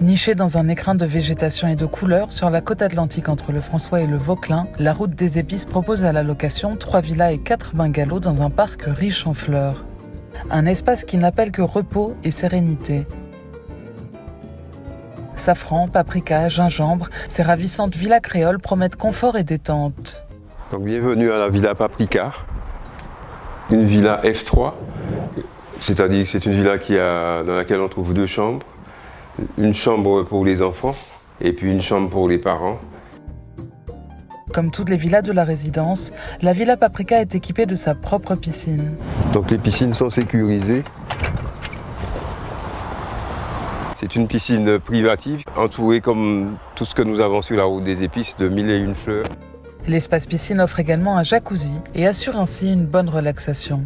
Nichée dans un écrin de végétation et de couleurs sur la côte atlantique entre le François et le Vauclin, la route des Épices propose à la location 3 villas et 4 bungalows dans un parc riche en fleurs. Un espace qui n'appelle que repos et sérénité. Safran, paprika, gingembre, ces ravissantes villas créoles promettent confort et détente. Donc, bienvenue à la Villa Paprika, une villa F3, c'est-à-dire que c'est une villa dans laquelle on trouve 2 chambres, une chambre pour les enfants et puis une chambre pour les parents. Comme toutes les villas de la résidence, la Villa Paprika est équipée de sa propre piscine. Donc les piscines sont sécurisées. C'est une piscine privative, entourée comme tout ce que nous avons sur la route des Épices de 1001 fleurs. L'espace piscine offre également un jacuzzi et assure ainsi une bonne relaxation.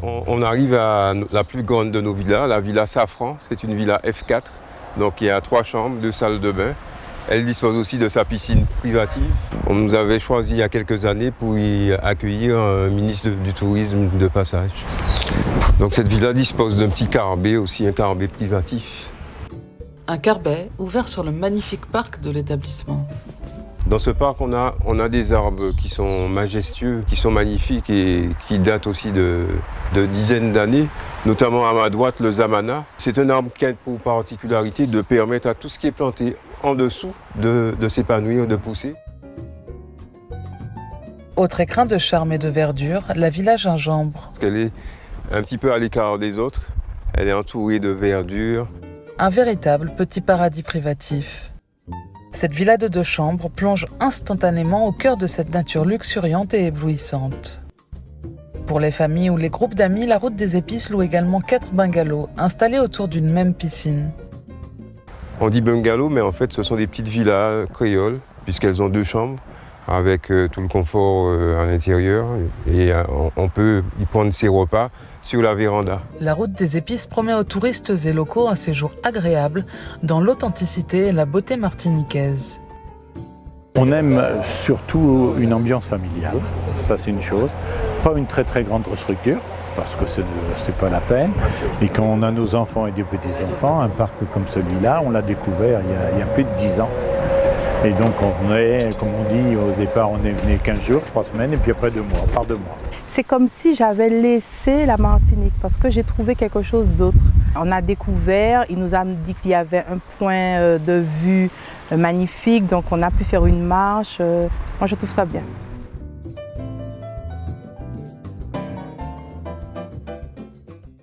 On arrive à la plus grande de nos villas, la Villa Safran. C'est une villa F4, donc il y a 3 chambres, 2 salles de bain. Elle dispose aussi de sa piscine privative. On nous avait choisi il y a quelques années pour y accueillir un ministre du Tourisme de passage. Donc cette villa dispose d'un petit carbet aussi, un carbet privatif. Un carbet ouvert sur le magnifique parc de l'établissement. Dans ce parc, on a des arbres qui sont majestueux, qui sont magnifiques et qui datent aussi de dizaines d'années, notamment à ma droite, le zamana. C'est un arbre qui a pour particularité de permettre à tout ce qui est planté en dessous de s'épanouir, de pousser. Autre écrin de charme et de verdure, la Villa Gingembre. Parce qu'elle est un petit peu à l'écart des autres, elle est entourée de verdure. Un véritable petit paradis privatif. Cette villa de 2 chambres plonge instantanément au cœur de cette nature luxuriante et éblouissante. Pour les familles ou les groupes d'amis, la route des Épices loue également 4 bungalows installés autour d'une même piscine. On dit bungalow, mais en fait ce sont des petites villas créoles, puisqu'elles ont 2 chambres, avec tout le confort à l'intérieur. Et on peut y prendre ses repas sur la véranda. La route des Épices promet aux touristes et locaux un séjour agréable dans l'authenticité et la beauté martiniquaise. On aime surtout une ambiance familiale, ça c'est une chose. Pas une très grande structure, parce que c'est pas la peine. Et quand on a nos enfants et des petits-enfants, un parc comme celui-là, on l'a découvert il y a plus de 10 ans. Et donc on venait, comme on dit, au départ on est venu 15 jours, 3 semaines, et puis après 2 mois, par 2 mois. C'est comme si j'avais laissé la Martinique parce que j'ai trouvé quelque chose d'autre. On a découvert, il nous a dit qu'il y avait un point de vue magnifique, donc on a pu faire une marche. Moi je trouve ça bien.